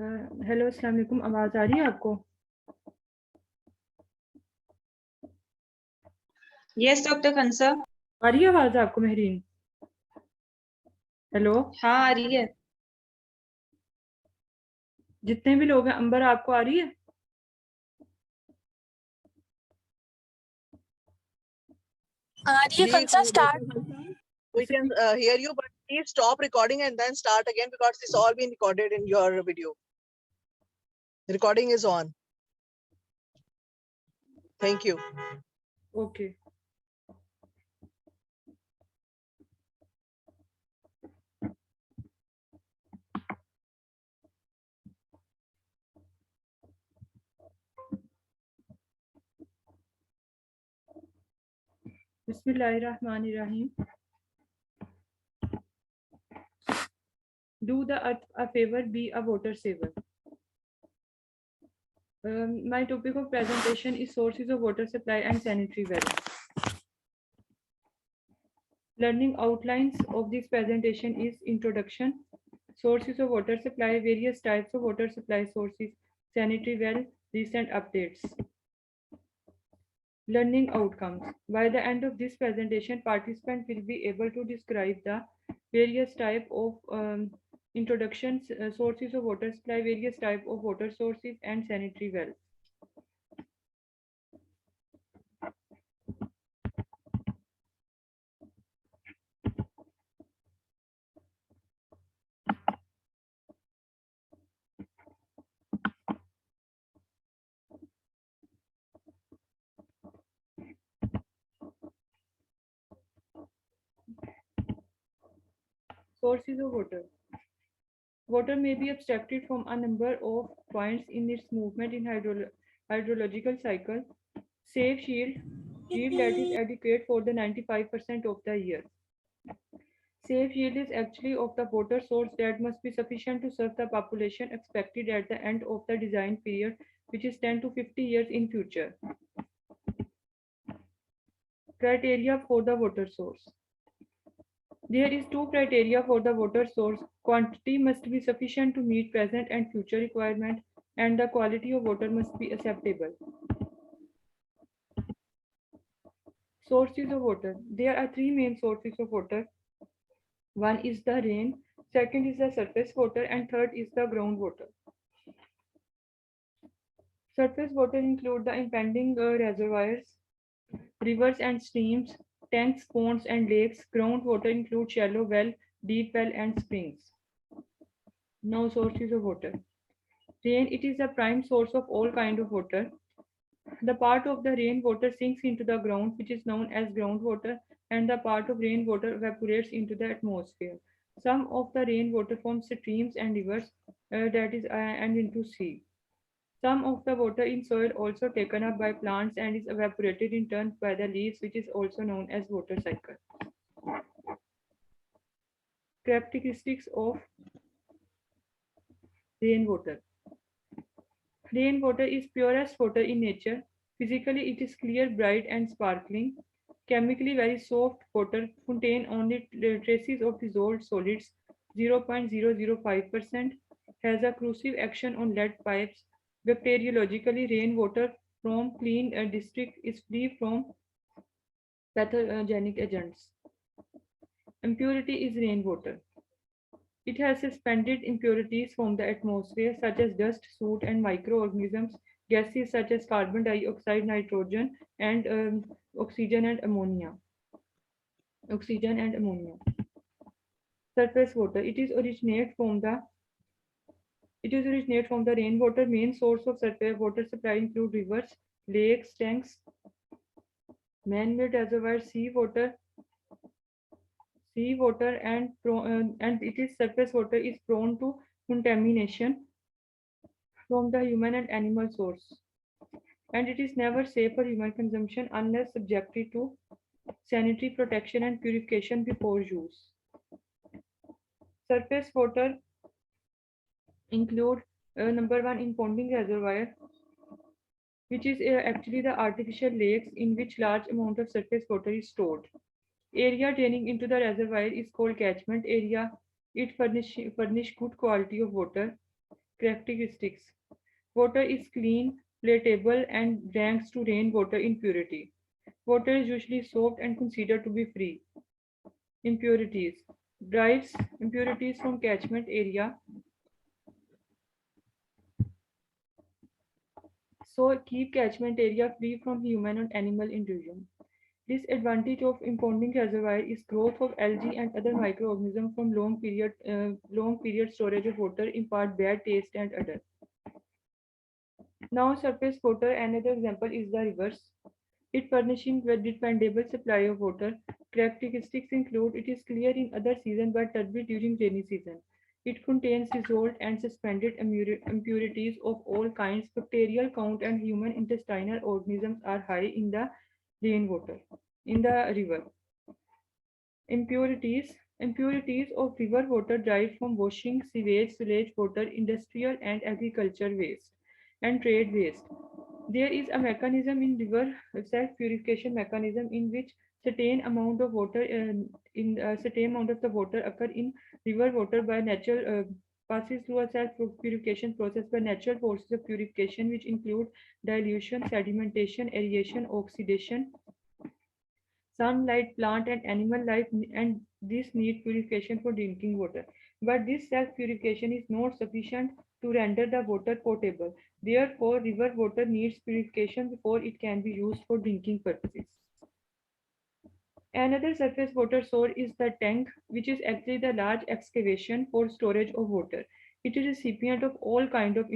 Hello अस्सलाम वालेकुम, आवाज आ रही है आपको? Yes doctor Khansa. आ रही है आवाज आपको महरीन? हेलो, हाँ आ रही है। जितने भी लोग हैं, अंबर आपको आ रही है? जी start. we can hear you, but please stop recording and then start again because it's all been recorded in your video. The recording is on. Thank you. Okay. बिस्मिल्लाहिर्रहमानिर्रहीम। Do the earth a favor, be a water saver. My topic of presentation is sources of water supply and sanitary well. Learning outlines of this presentation is introduction, sources of water supply, various types of water supply sources, sanitary well, recent updates. Learning outcomes. By the end of this presentation, participants will be able to describe the various type of introductions, sources of water supply, various type of water sources, and sanitary wells. Sources of water. Water may be abstracted from a number of points in its movement in hydrological cycle. Safe yield that is adequate for the 95% of the year. Safe yield is actually of the water source that must be sufficient to serve the population expected at the end of the design period, which is 10 to 50 years in future. Criteria for the water source. There is two criteria for the water source. Quantity must be sufficient to meet present and future requirement, and the quality of water must be acceptable. Sources of water. There are three main sources of water. One is the rain, second is the surface water, and third is the groundwater. Surface water include the impending reservoirs, rivers and streams, tanks, ponds, and lakes. Groundwater include shallow well, deep well, and springs. Now sources of water. Rain, it is the prime source of all kind of water. The part of the rainwater sinks into the ground, which is known as groundwater, and the part of rainwater evaporates into the atmosphere. Some of the rainwater forms streams and rivers, and into sea. Some of the water in soil also taken up by plants and is evaporated in turn by the leaves, which is also known as water cycle. Characteristics of rainwater. Rainwater is purest water in nature. Physically, it is clear, bright, and sparkling. Chemically, very soft water, contain only traces of dissolved solids, 0.005%, has a corrosive action on lead pipes. Bacteriologically, rainwater from clean district is free from pathogenic agents. Impurity is rainwater. It has suspended impurities from the atmosphere such as dust, soot, and microorganisms, gases such as carbon dioxide, nitrogen, and oxygen and ammonia. Surface water. It is originate from the rainwater. Main source of surface water supply include rivers, lakes, tanks, man-made reservoirs, seawater, and it is surface water is prone to contamination from the human and animal source, and it is never safe for human consumption unless subjected to sanitary protection and purification before use. Surface water include number one, imponding reservoir, which is actually the artificial lakes in which large amount of surface water is stored. Area draining into the reservoir is called catchment area. It furnish good quality of water. Characteristics. Water is clean, platable, and ranks to rainwater in purity. Water is usually soft and considered to be free. Impurities. Derives impurities from catchment area, so keep catchment area free from human and animal intrusion. Disadvantage of impounding reservoir is growth of algae and other microorganisms from long period storage of water impart bad taste and odor. Now surface water, another example is the rivers. It furnishing with dependable supply of water. Characteristics include it is clear in other season but turbid during rainy season. It contains dissolved and suspended impurities of all kinds. Bacterial count and human intestinal organisms are high in the rainwater, in the river. Impurities. Impurities of river water derived from washing, sewage, sewage water, industrial and agriculture waste, and trade waste. There is a mechanism in river self-purification mechanism in which certain amount of water in certain amount of the water occur in river water by natural passes through a self-purification process by natural forces of purification which include dilution, sedimentation, aeration, oxidation, sunlight, plant and animal life, and this need purification for drinking water. But this self-purification is not sufficient to render the water potable. Therefore, river water needs purification before it can be used for drinking purposes. Another surface water source is the tank, which is actually the large excavation for storage of water. It is a recipient of all kind of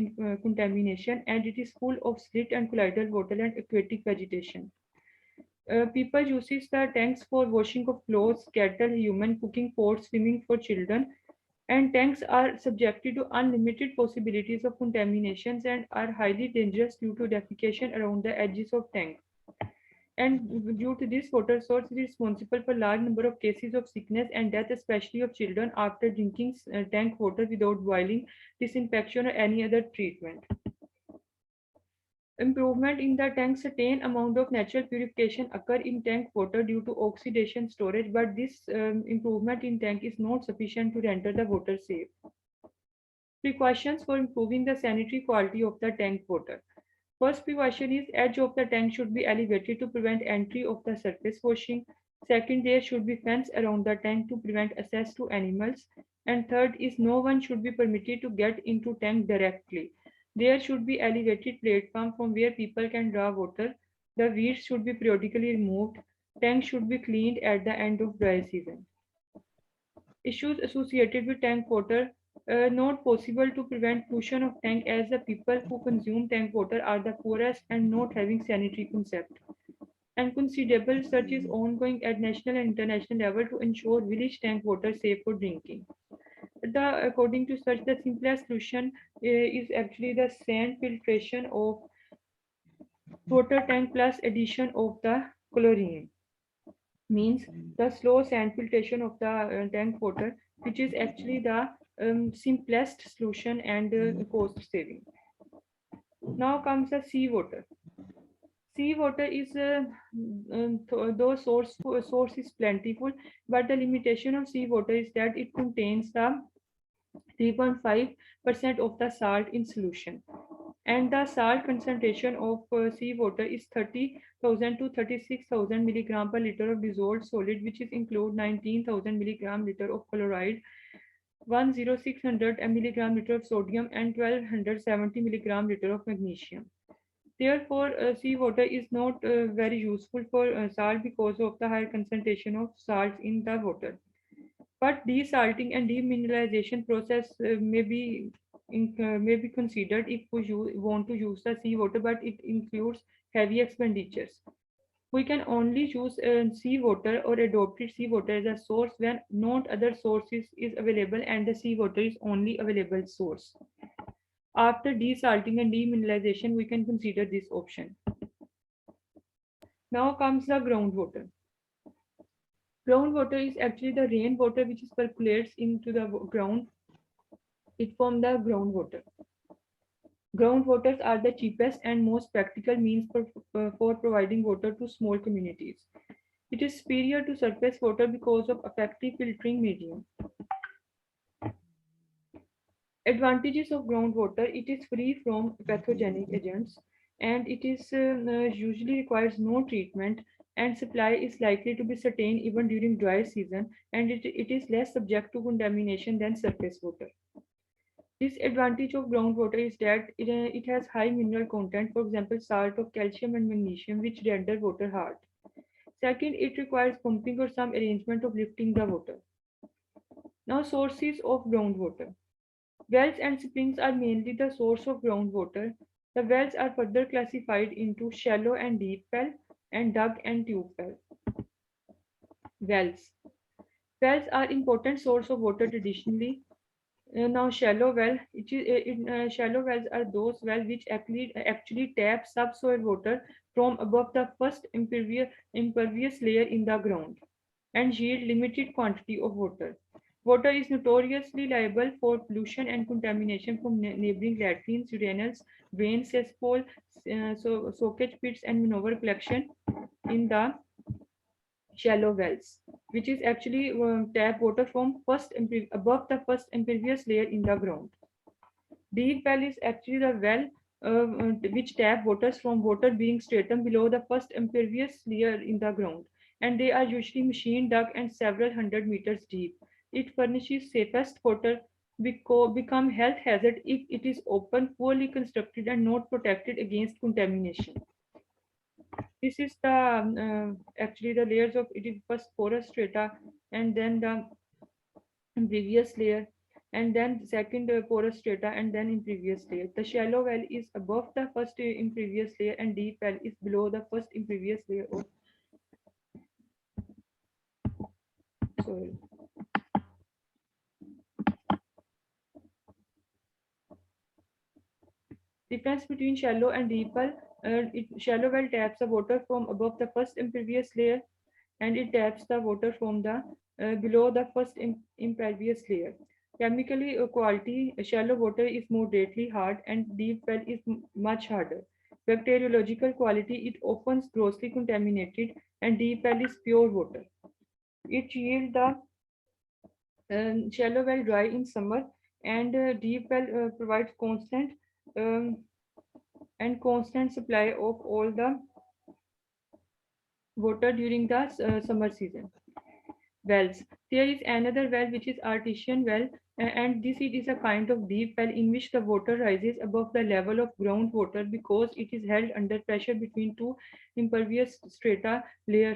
contamination and it is full of slit and colloidal water and aquatic vegetation. People uses the tanks for washing of clothes, cattle, human, cooking pots, swimming for children, and tanks are subjected to unlimited possibilities of contaminations and are highly dangerous due to defecation around the edges of tank. And due to this, water source is responsible for large number of cases of sickness and death, especially of children after drinking tank water without boiling, disinfection, or any other treatment. Improvement in the tank, certain amount of natural purification occur in tank water due to oxidation storage, but this improvement in tank is not sufficient to render the water safe. Precautions for improving the sanitary quality of the tank water. First precaution is edge of the tank should be elevated to prevent entry of the surface washing. Second, there should be fence around the tank to prevent access to animals. And third is no one should be permitted to get into tank directly. There should be elevated platform from where people can draw water. The weeds should be periodically removed. Tank should be cleaned at the end of dry season. Issues associated with tank water not possible to prevent pollution of tank as the people who consume tank water are the poorest and not having sanitary concept. And considerable research is ongoing at national and international level to ensure village tank water safe for drinking. According to such, the simplest solution is actually the sand filtration of water tank plus addition of the chlorine. Means the slow sand filtration of the tank water, which is actually the simplest solution and cost saving. Now comes the seawater. Seawater is though source is plentiful, but the limitation of seawater is that it contains the 3.5% of the salt in solution. And the salt concentration of seawater is 30,000 to 36,000 milligram per liter of dissolved solid, which is include 19,000 milligram liter of chloride, 10600 milligram liter of sodium, and 1270 milligram liter of magnesium. Therefore, seawater is not very useful for salt because of the higher concentration of salts in the water. But desalting and demineralization process may be considered if we want to use the seawater, but it includes heavy expenditures. We can only use seawater or adopted seawater as a source when not other sources is available and the seawater is only available source. After desalting and demineralization, we can consider this option. Now comes the groundwater. Groundwater is actually the rainwater which is percolates into the ground. It forms the groundwater. Groundwaters are the cheapest and most practical means for providing water to small communities. It is superior to surface water because of effective filtering medium. Advantages of groundwater: it is free from pathogenic agents, and it is usually requires no treatment, and supply is likely to be certain even during dry season, and it is less subject to contamination than surface water. Disadvantage of groundwater is that it has high mineral content, for example, salt of calcium and magnesium, which render water hard. Second, it requires pumping or some arrangement of lifting the water. Now, sources of groundwater. Wells and springs are mainly the source of groundwater. The wells are further classified into shallow and deep well and dug and tube well. Wells. Wells are important source of water traditionally. Now, shallow well. Shallow wells are those wells which actually tap subsoil water from above the first impervious layer in the ground and yield limited quantity of water. Water is notoriously liable for pollution and contamination from neighboring latrines, urinals, drains, cesspool, soakage pits, and manure collection in the shallow wells, which is actually tap water from above the first impervious layer in the ground. Deep well is actually the well which tap waters from water being straightened below the first impervious layer in the ground, and they are usually machine dug and several hundred meters deep. It furnishes safest water become health hazard if it is open, poorly constructed, and not protected against contamination. This is the actually the layers of it is first porous strata and then the previous layer and then second porous strata and then in previous layer. The shallow well is above the first in previous layer and deep well is below the first in previous layer of soil. Difference between shallow and deep well. Shallow well taps the water from above the first impervious layer and it taps the water from the below the first impervious layer. Chemically quality, shallow water is moderately hard and deep well is much harder. Bacteriological quality, it often grossly contaminated and deep well is pure water. It yield the shallow well dry in summer and deep well provides um, constant supply of all the water during the summer season. Wells. There is another well which is artesian well, and this it is a kind of deep well in which the water rises above the level of groundwater because it is held under pressure between two impervious strata layer.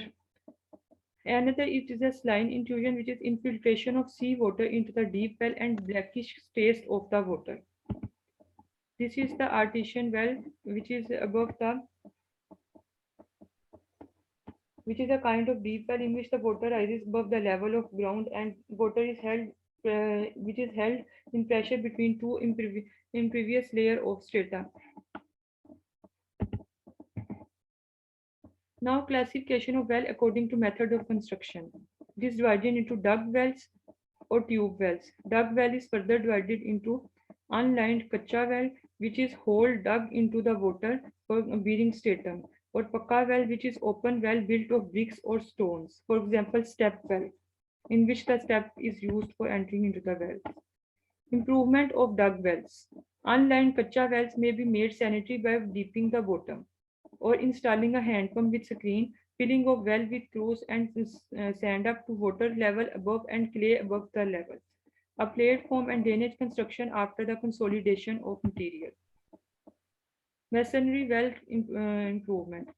Another it is a saline intrusion which is infiltration of seawater into the deep well and blackish taste of the water. This is the artesian well which is above the which is a kind of deep well in which the water rises above the level of ground and water is held which is held in pressure between two impervious layer of strata. Now classification of well according to method of construction. It is divided into dug wells or tube wells. Dug well is further divided into unlined kacha well, which is hole dug into the water for bearing stratum, or pakka well, which is open well built of bricks or stones. For example, step well, in which the step is used for entering into the well. Improvement of dug wells. Unlined kacha wells may be made sanitary by deeping the bottom or installing a hand pump with screen, filling of well with clothes and sand up to water level above and clay above the level. A platform and drainage construction after the consolidation of material. Masonry well improvement.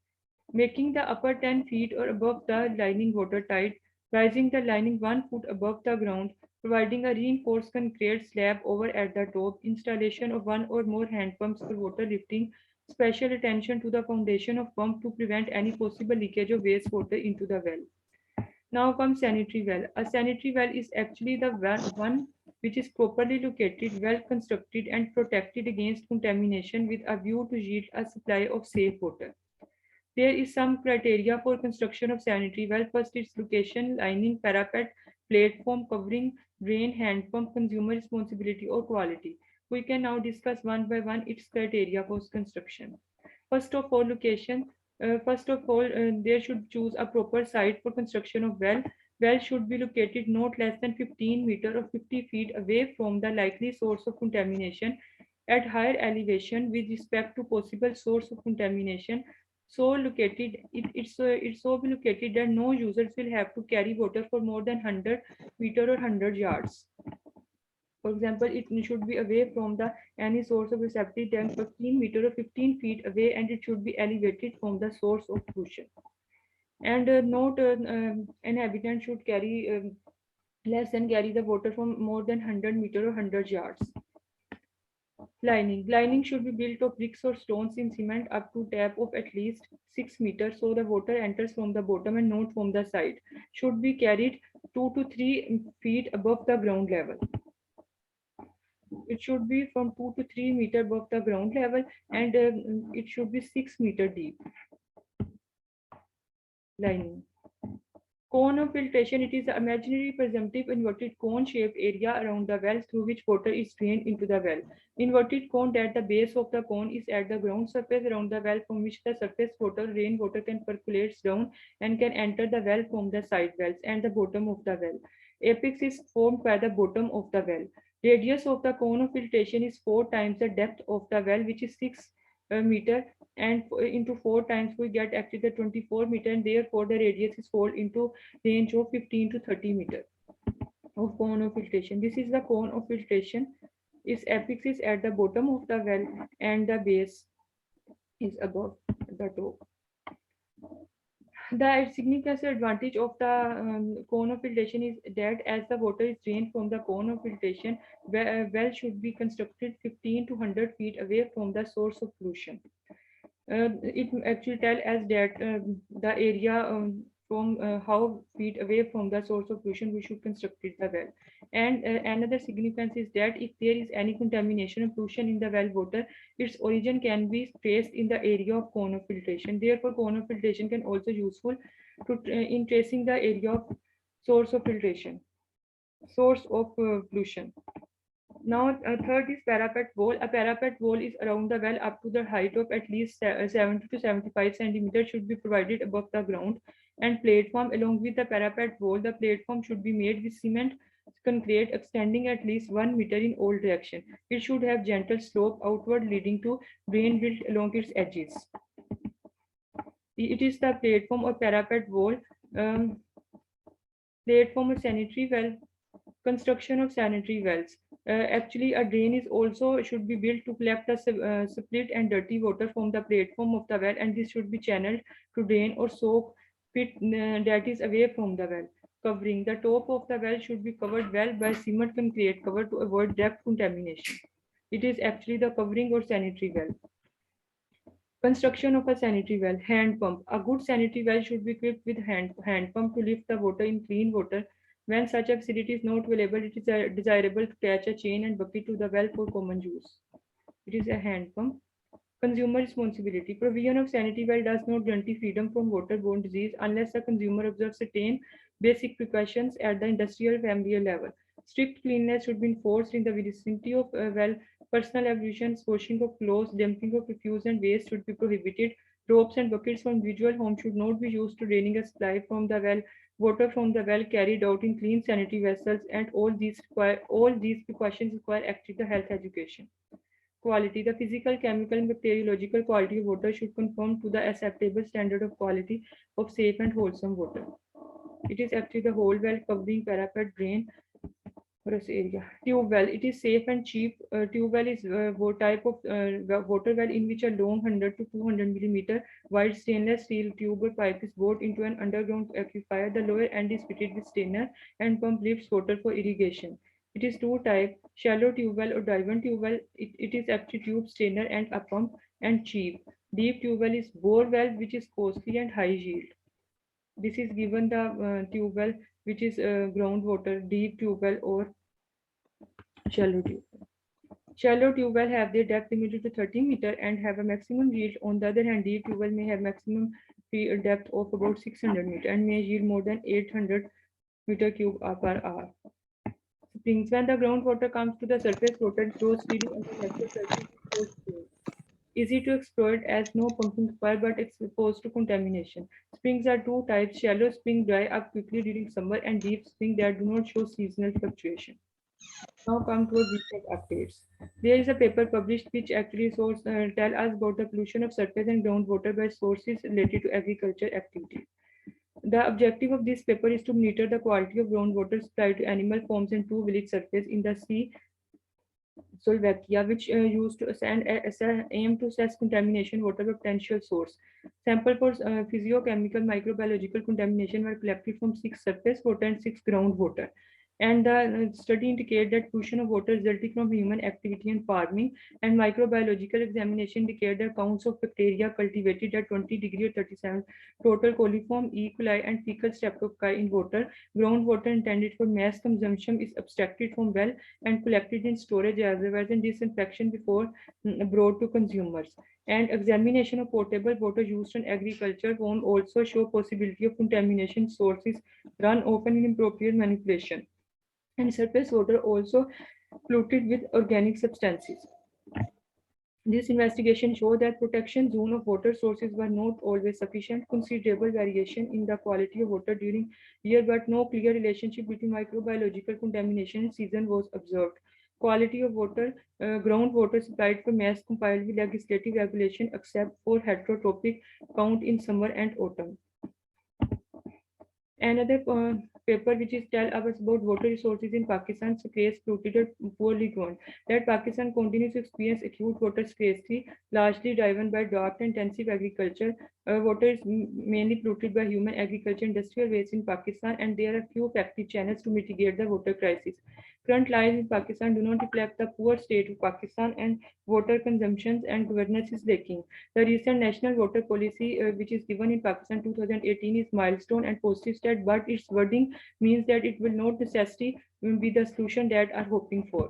Making the upper 10 feet or above the lining watertight, rising the lining 1 foot above the ground, providing a reinforced concrete slab over at the top, installation of one or more hand pumps for water lifting, special attention to the foundation of pump to prevent any possible leakage of wastewater into the well. Now comes sanitary well. A sanitary well is actually the one which is properly located, well constructed, and protected against contamination with a view to yield a supply of safe water. There is some criteria for construction of sanitary well. First, its location, lining, parapet, platform, covering, drain, hand pump, consumer responsibility, or quality. We can now discuss one by one its criteria for construction. First of all, location. There should choose a proper site for construction of well. Well should be located not less than 15 meter or 50 feet away from the likely source of contamination at higher elevation with respect to possible source of contamination. So located, it's so be located that no users will have to carry water for more than 100 meter or 100 yards. For example, it should be away from the any source of receptive tank 15 meter or 15 feet away, and it should be elevated from the source of pollution. And not an habitant should carry less than carry the water from more than 100 meter or 100 yards. Lining should be built of bricks or stones in cement up to depth of at least 6 meters, so the water enters from the bottom and not from the side. Should be carried 2 to 3 feet above the ground level. It should be from 2 to 3 meter above the ground level, and it should be 6 meter deep. Lining. Cone of filtration, it is the imaginary presumptive inverted cone shaped area around the well through which water is drained into the well. Inverted cone at the base of the cone is at the ground surface around the well from which the surface water, rainwater can percolate down and can enter the well from the side wells and the bottom of the well. Apex is formed by the bottom of the well. Radius of the cone of filtration is 4 times the depth of the well, which is 6 meter, and into 4 times we get actually the 24 meter, and therefore the radius is fall into range of 15 to 30 meter of cone of filtration. This is the cone of filtration. Its apex is at the bottom of the well and the base is above the top. The significant advantage of the cone of filtration is that as the water is drained from the cone of filtration, well should be constructed 15 to 100 feet away from the source of pollution. It actually tell us that the area from how feet away from the source of pollution we should construct it the well. And another significance is that if there is any contamination or pollution in the well water, its origin can be traced in the area of cone of filtration. Therefore, cone of filtration can also useful to in tracing the area of source of filtration, source of pollution. Now, third is parapet wall. A parapet wall is around the well up to the height of at least 70 to 75 centimeters should be provided above the ground, and platform along with the parapet wall. The platform should be made with cement concrete extending at least 1 meter in all direction. It should have gentle slope outward leading to drain built along its edges. It is the platform or parapet wall. Platform or sanitary well. Construction of sanitary wells. Actually, a drain is also should be built to collect the split and dirty water from the platform of the well, and this should be channeled to drain or soak pit that is away from the well. Covering. The top of the well should be covered well by cement concrete cover to avoid depth contamination. It is actually the covering or sanitary well. Construction of a sanitary well. Hand pump. A good sanitary well should be equipped with hand pump to lift the water in clean water. When such a facility is not available, it is desirable to attach a chain and bucket to the well for common use. It is a hand pump. Consumer responsibility. Provision of sanitary well does not guarantee freedom from waterborne disease unless the consumer observes certain basic precautions at the industrial family level. Strict cleanliness should be enforced in the vicinity of well. Personal ablutions, washing of clothes, dumping of refuse and waste should be prohibited. Ropes and buckets from individual homes should not be used to draining a supply from the well. Water from the well carried out in clean sanitary vessels, and all these precautions require active health education. Quality. The physical, chemical, and bacteriological quality of water should conform to the acceptable standard of quality of safe and wholesome water. It is actually the whole well covering parapet drain area. Tube well. It is safe and cheap. Tube well is a type of water well in which a long 100 to 200 millimeter wide stainless steel tube or pipe is bored into an underground aquifer. The lower end is fitted with strainer and pump lifts water for irrigation. It is two types: shallow tube well or diamond tube well. It is actually tube strainer and a pump, and cheap. Deep tube well is bore well, which is costly and high yield. This is given the tube well, which is groundwater, deep tube well, or shallow tube. Shallow tube well have their depth limited to 30 meter and have a maximum yield. On the other hand, deep tube well may have maximum depth of about 600 meter and may yield more than 800 meter cube per hour. Springs. When the groundwater comes to the surface, water flows freely on the natural surface. Easy to exploit as no pumping required but exposed to contamination. Springs are two types: shallow spring dry up quickly during summer and deep spring that do not show seasonal fluctuation. Now come to a recent updates. There is a paper published which actually tell us about the pollution of surface and groundwater by sources related to agriculture activity. The objective of this paper is to monitor the quality of groundwater supply to animal forms and to village surface in the sea Slovakia, which used to aim to assess contamination water potential source. Sample for physiochemical microbiological contamination were collected from 6 surface water and 6 groundwater. And the study indicated that pollution of water resulting from human activity and farming and microbiological examination indicated the counts of bacteria cultivated at 20 degree or 37 total coliform, E. coli, and fecal streptococci in water. Groundwater intended for mass consumption is abstracted from well and collected in storage reservoirs and disinfection before brought to consumers. And examination of potable water used in agriculture won't also show possibility of contamination sources run often in inappropriate manipulation. And surface water also polluted with organic substances. This investigation showed that protection zone of water sources were not always sufficient. Considerable variation in the quality of water during year, but no clear relationship between microbiological contamination and season was observed. Quality of water, groundwater supplied for mass complied with legislative regulation except for heterotropic count in summer and autumn. Another paper which is tell us about water resources in Pakistan scarce, polluted, or poorly grown. That Pakistan continues to experience acute water scarcity, largely driven by drought and intensive agriculture. Water is mainly polluted by human agriculture, industrial waste in Pakistan, and there are few effective channels to mitigate the water crisis. Current lies in Pakistan do not reflect the poor state of Pakistan, and water consumption and governance is lacking. The recent national water policy, which is given in Pakistan 2018, is milestone and positive step, but its wording means that it will not necessarily be the solution that are hoping for.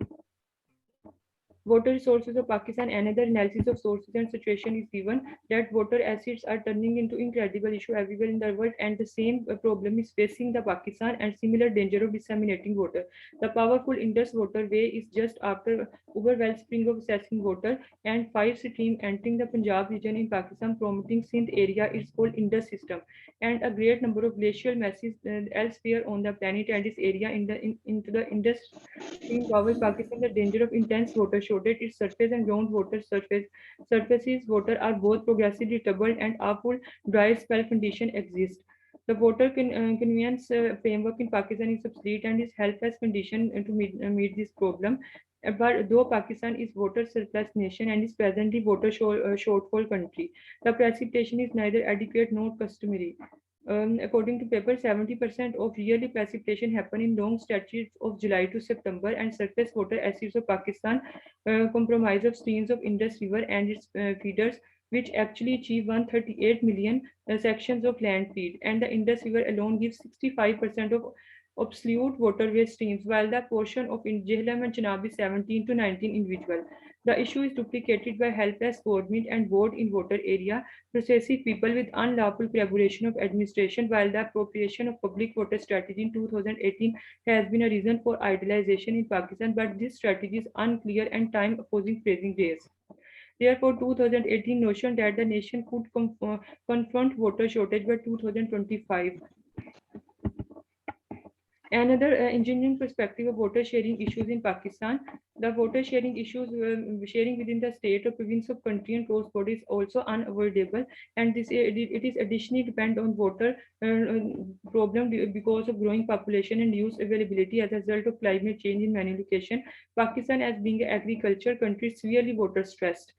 Water resources of Pakistan, another analysis of sources and situation is given that water acids are turning into incredible issue everywhere in the world, and the same problem is facing the Pakistan and similar danger of disseminating water. The powerful Indus waterway is just after over wellspring of accessing water, and 5 streams entering the Punjab region in Pakistan promoting Sindh area is called Indus system, and a great number of glacial masses elsewhere on the planet and this area into the Indus stream covers Pakistan the danger of intense water shortage. Its surface and groundwater surfaces water are both progressively troubled and awful dry spell condition exist. The water conveyance framework in Pakistan is obsolete and is helpless condition to meet this problem. But though Pakistan is water surplus nation and is presently water shortfall country, the precipitation is neither adequate nor customary. According to paper, 70% of yearly precipitation happen in long stretches of July to September, and surface water acids of Pakistan comprise of streams of Indus River and its feeders, which actually achieve 138 million sections of land feed, and the Indus River alone gives 65% of absolute waterway streams, while the portion of Jhelum and Chenab is 17 to 19 individual. The issue is duplicated by helpless government and board in water area, processive people with unlawful collaboration of administration, while the appropriation of public water strategy in 2018 has been a reason for idealization in Pakistan, but this strategy is unclear and time opposing phrasing days. Therefore, 2018 notion that the nation could confront water shortage by 2025. Another engineering perspective of water sharing issues in Pakistan, the water sharing issues sharing within the state or province of country and cross border is also unavoidable, and it is additionally depend on water problem because of growing population and use availability as a result of climate change in many locations. Pakistan, as being an agriculture country, is severely water stressed.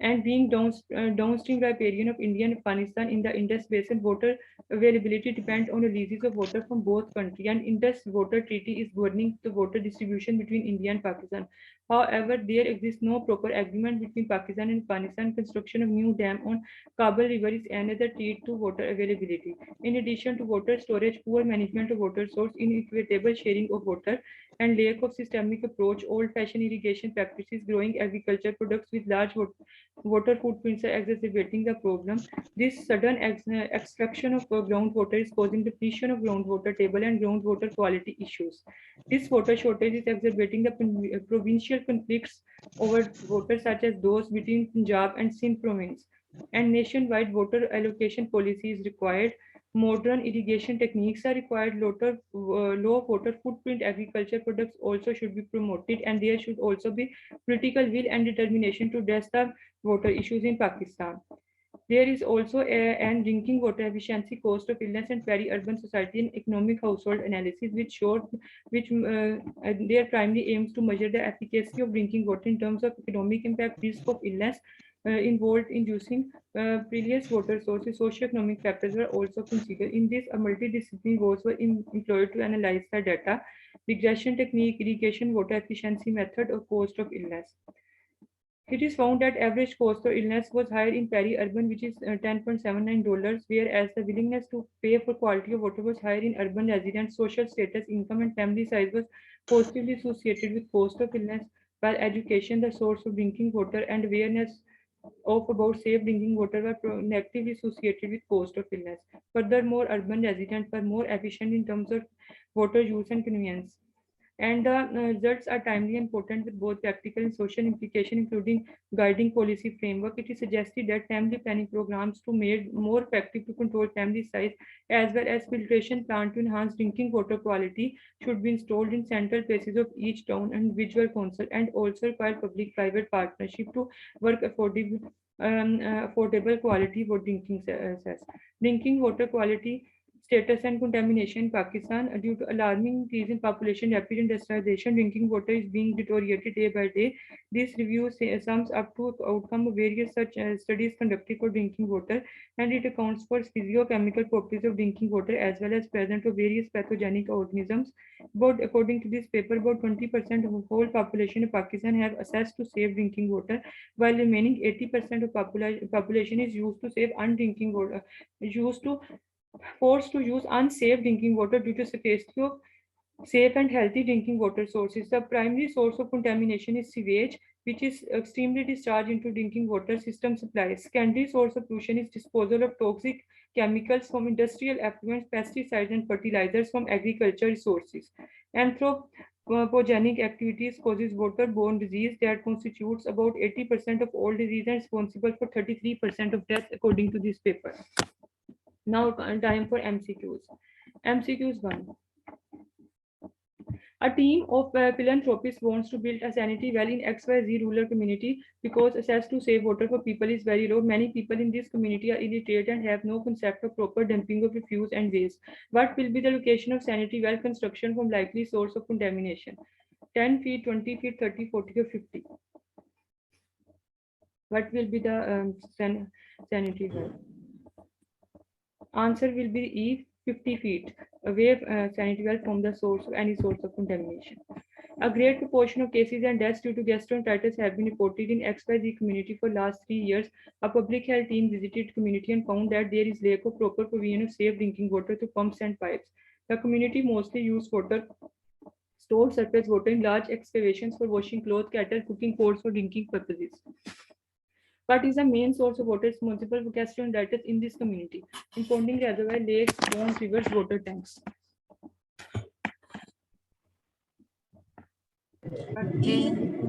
And being downstream riparian of India and Afghanistan in the Indus Basin, water availability depends on releases of water from both countries, and Indus Water Treaty is governing the water distribution between India and Pakistan. However, there exists no proper agreement between Pakistan and Afghanistan. Construction of new dam on Kabul River is another threat to water availability. In addition to water storage, poor management of water source, inequitable sharing of water, and lack of systemic approach, old-fashioned irrigation practices, growing agriculture products with large water footprints are exacerbating the problem. This sudden extraction of groundwater is causing depletion of groundwater table and groundwater quality issues. This water shortage is exacerbating the provincial conflicts over water, such as those between Punjab and Sindh province. And nationwide water allocation policy is required. Modern irrigation techniques are required. Low water footprint agriculture products also should be promoted, and there should also be political will and determination to address the water issues in Pakistan. There is also an drinking water efficiency, cost of illness, and peri-urban society and economic household analysis, which their primary aims to measure the efficacy of drinking water in terms of economic impact, risk of illness involved in using previous water sources. Socioeconomic factors were also considered. In this, a multidisciplinary goals were employed to analyze the data, regression technique, irrigation water efficiency method, or cost of illness. It is found that average cost of illness was higher in peri-urban, which is $10.79, whereas the willingness to pay for quality of water was higher in urban residents. Social status, income, and family size was positively associated with cost of illness, while education, the source of drinking water, and awareness of about safe drinking water were negatively associated with cost of illness. Furthermore, urban residents were more efficient in terms of water use and convenience, and the results are timely and important with both practical and social implication, including guiding policy framework. It is suggested that family planning programs to made more effective to control family size, as well as filtration plant to enhance drinking water quality, should be installed in central places of each town and individual council, and also require public-private partnership to work affordable quality for drinking access. Drinking water quality status and contamination in Pakistan. Due to alarming increase in population, rapid industrialization, drinking water is being deteriorated day by day. This review sums up to outcome of various such studies conducted for drinking water, and it accounts for physiochemical properties of drinking water as well as presence of various pathogenic organisms. But according to this paper, about 20% of the whole population of Pakistan have access to safe drinking water, while remaining 80% of population is used to save undrinking water, used to forced to use unsafe drinking water due to scarcity of safe and healthy drinking water sources. The primary source of contamination is sewage, which is extremely discharged into drinking water system supplies. Secondary source of pollution is disposal of toxic chemicals from industrial effluents, pesticides, and fertilizers from agriculture resources. Anthropogenic activities causes waterborne disease that constitutes about 80% of all disease and responsible for 33% of death, according to this paper. Now time for MCQs. MCQs 1. A team of philanthropists wants to build a sanitary well in XYZ rural community because access to safe water for people is very low. Many people in this community are illiterate and have no concept of proper dumping of refuse and waste. What will be the location of sanitary well construction from likely source of contamination? 10 feet, 20 feet, 30, 40, or 50? What will be the sanitary well? Answer will be E, 50 feet away sanitary well from the source of any source of contamination. A great proportion of cases and deaths due to gastroenteritis have been reported in XYZ community for last 3 years. A public health team visited community and found that there is lack of proper provision of safe drinking water through pumps and pipes. The community mostly used water, stored surface water in large excavations for washing clothes, cattle, cooking pots for drinking purposes. What is the main source of water responsible for gastroenteritis in this community? Impounding reservoir, lakes, ponds, rivers, water tanks.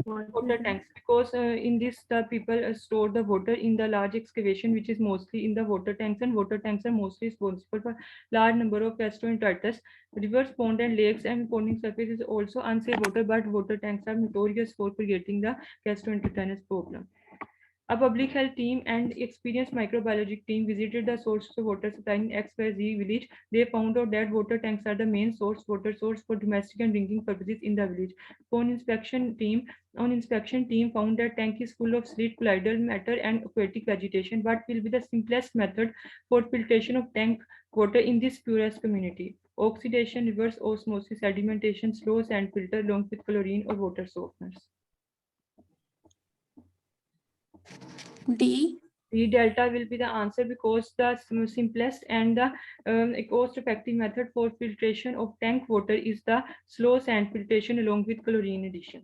Water tanks, because in this the people store the water in the large excavation, which is mostly in the water tanks, and water tanks are mostly responsible for large number of gastroenteritis. Rivers, pond, and lakes and ponding surface is also unsafe water, but water tanks are notorious for creating the gastroenteritis problem. A public health team and experienced microbiology team visited the sources of water supply in XYZ village. They found out that water tanks are the main water source for domestic and drinking purposes in the village. Inspection team found that tank is full of slit, colloidal matter, and aquatic vegetation. What will be the simplest method for filtration of tank water in this poorest community? Oxidation, reverse osmosis, sedimentation, slow sand filter along with chlorine or water softeners. D. D delta will be the answer, because the simplest and the cost-effective method for filtration of tank water is the slow sand filtration along with chlorine addition.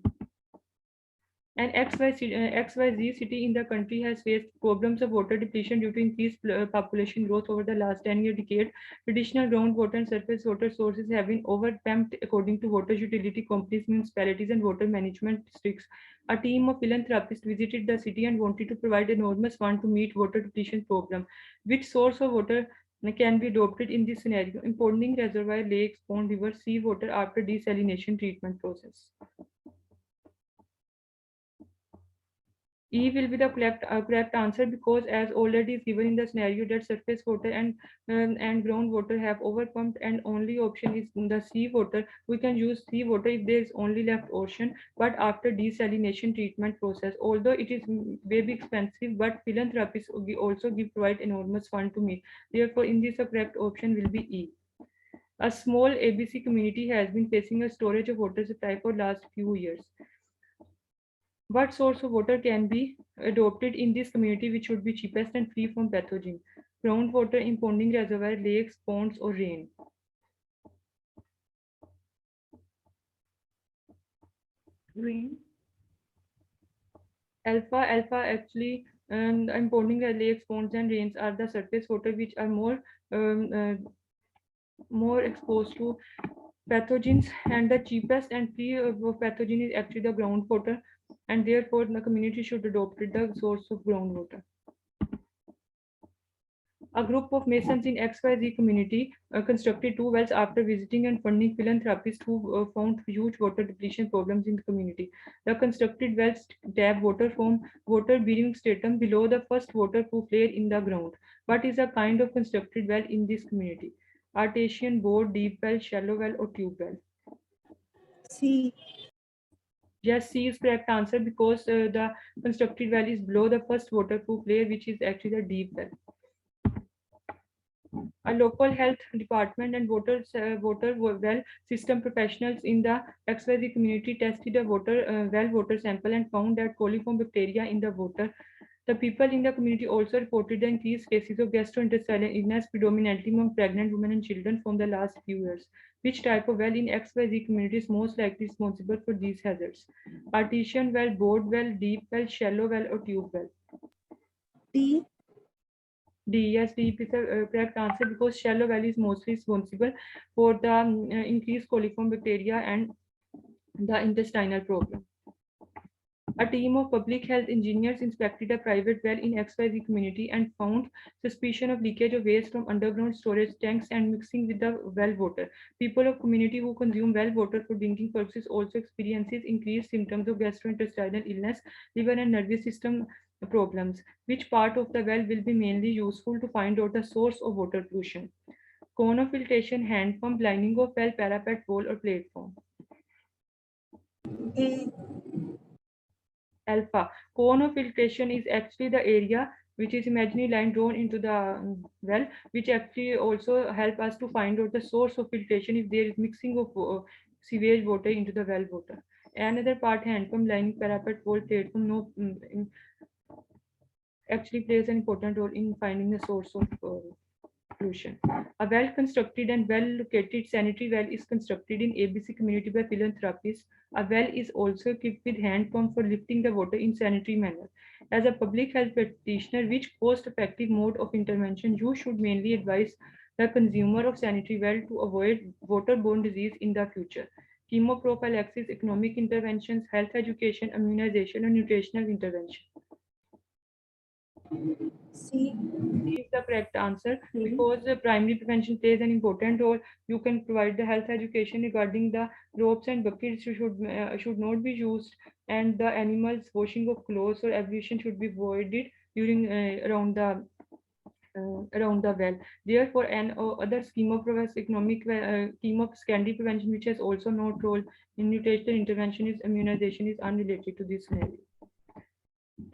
An XYZ city in the country has faced problems of water depletion due to increased population growth over the last 10-year decade. Traditional groundwater and surface water sources have been overpumped, according to water utility companies, municipalities, and water management districts. A team of philanthropists visited the city and wanted to provide enormous fund to meet water depletion problem. Which source of water can be adopted in this scenario. Impounding reservoir, lakes, pond, rivers, sea water after desalination treatment process. E will be the correct answer because as already is given in the scenario that surface water and groundwater have overpumped and only option is the sea water. We can use sea water if there is only left ocean, but after desalination treatment process. Although it is very expensive, but philanthropists also give provide enormous fund to meet. Therefore, in this the correct option will be E. A small ABC community has been facing a storage of water supply for last few years. What source of water can be adopted in this community which would be cheapest and free from pathogen? Groundwater, impounding reservoir, lakes, ponds, or rain? Rain. Alpha actually, impounding lakes, ponds, and rains are the surface water which are um, uh, more exposed to pathogens, and the cheapest and free of pathogen is actually the groundwater, and therefore the community should adopt the source of groundwater. A group of Masons in XYZ community constructed two wells after visiting and funding philanthropists who found huge water depletion problems in the community. The constructed wells tap water from water-bearing stratum below the first waterproof layer in the ground. What is a kind of constructed well in this community? Artesian, bore, deep well, shallow well, or tube well? C. Yes, C is correct answer because the constructed well is below the first waterproof layer, which is actually the deep well. A local health department and water well system professionals in the XYZ community tested a well water sample and found that coliform bacteria in the water. The people in the community also reported the increased cases of gastrointestinal illness, predominantly among pregnant women and children from the last few years. Which type of well in XYZ community is most likely responsible for these hazards? Artesian well, bored well, deep well, shallow well, or tube well? D. D. Yes, D is the correct answer because shallow well is mostly responsible for the increased coliform bacteria and the intestinal problem. A team of public health engineers inspected a private well in XYZ community and found suspicion of leakage of waste from underground storage tanks and mixing with the well water. People of community who consume well water for drinking purposes also experiences increased symptoms of gastrointestinal illness, liver and nervous system problems. Which part of the well will be mainly useful to find out the source of water pollution? Cone of filtration, hand pump, lining of well, parapet, wall, or platform? A. Alpha. Cone of filtration is actually the area which is imaginary line drawn into the well, which actually also help us to find out the source of filtration if there is mixing of sewage water into the well water. Another part, hand pump, lining, parapet, wall, platform, actually plays an important role in finding the source of pollution. A well constructed and well located sanitary well is constructed in ABC community by philanthropists. A well is also equipped with hand pump for lifting the water in sanitary manner. As a public health practitioner, which cost effective mode of intervention you should mainly advise the consumer of sanitary well to avoid waterborne disease in the future? Chemoprophylaxis, economic interventions, health education, immunization, or nutritional intervention? C. Is the correct answer because primary prevention plays an important role. You can provide the health education regarding the ropes and buckets should not be used, and the animals washing of clothes or ablution should be avoided during around the well. Therefore, and other scheme of scheme of secondary prevention, which has also no role in nutritional intervention, is immunization is unrelated to this scenario.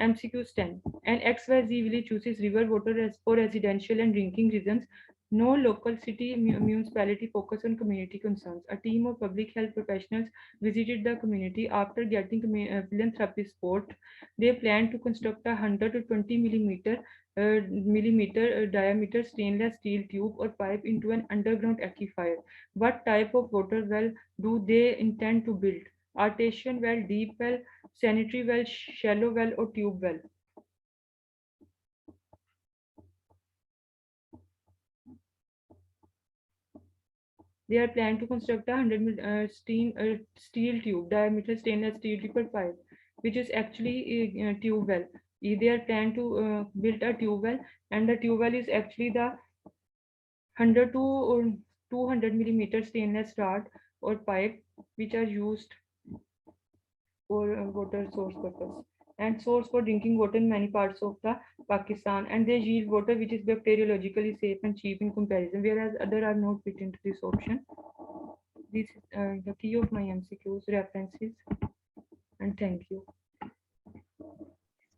MCQs 10. An XYZ village chooses river water as for residential and drinking reasons. No local city municipality focus on community concerns. A team of public health professionals visited the community after getting philanthropy support. They plan to construct a 100 to 20 millimeter diameter stainless steel tube or pipe into an underground aquifer. What type of water well do they intend to build? Artesian well, deep well, sanitary well, shallow well, or tube well? They are planning to construct a 100 steel tube, diameter stainless steel triple pipe, which is actually a tube well. They are planning to build a tube well, and the tube well is actually the 100 to 200 millimeter stainless rod or pipe, which are used for water source purpose and source for drinking water in many parts of the Pakistan, and they yield water which is bacteriologically safe and cheap in comparison, whereas other are not fit into this option. This is the key of my MCQs references, and thank you.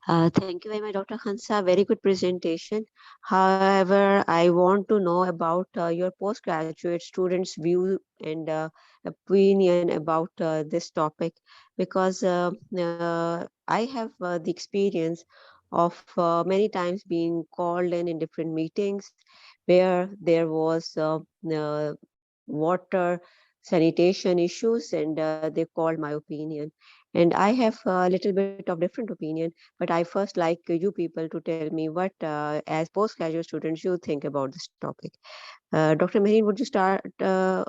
Thank you very much, Dr. Hansa. Very good presentation. However, I want to know about your postgraduate students' view and opinion about this topic, because I have the experience of many times being called in different meetings where there was water sanitation issues, and they called my opinion. And I have a little bit of different opinion, but I first like you people to tell me what, as postgraduate students, you think about this topic. Dr. Mehreen, would you start uh,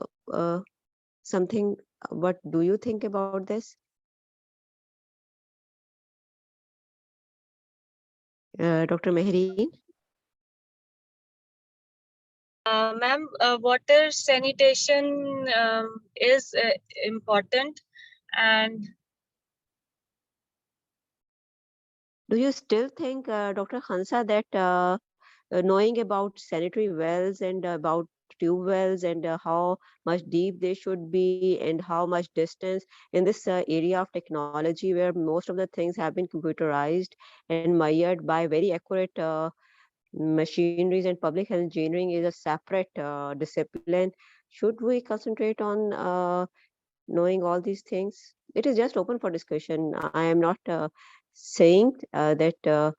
something? What do you think about this? Dr. Mehreen? Ma'am, water sanitation is important, and Do you still think, Dr. Hansa, that knowing about sanitary wells and about tube wells and how much deep they should be and how much distance in this area of technology where most of the things have been computerized and measured by very accurate machineries, and public health engineering is a separate discipline? Should we concentrate on knowing all these things? It is just open for discussion. I am not saying that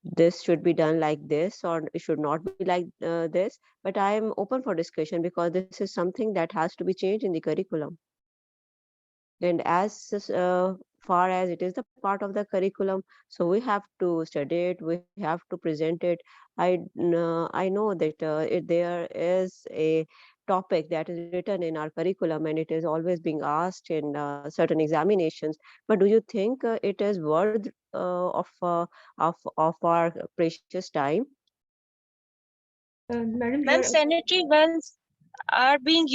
this should be done like this or it should not be like this, but I am open for discussion because this is something that has to be changed in the curriculum. And as far as it is the part of the curriculum, so we have to study it, we have to present it. I know that there is a topic that is written in our curriculum and it is always being asked in certain examinations, but do you think it is worth of our precious time? Madam, ma'am, sanitary wells are being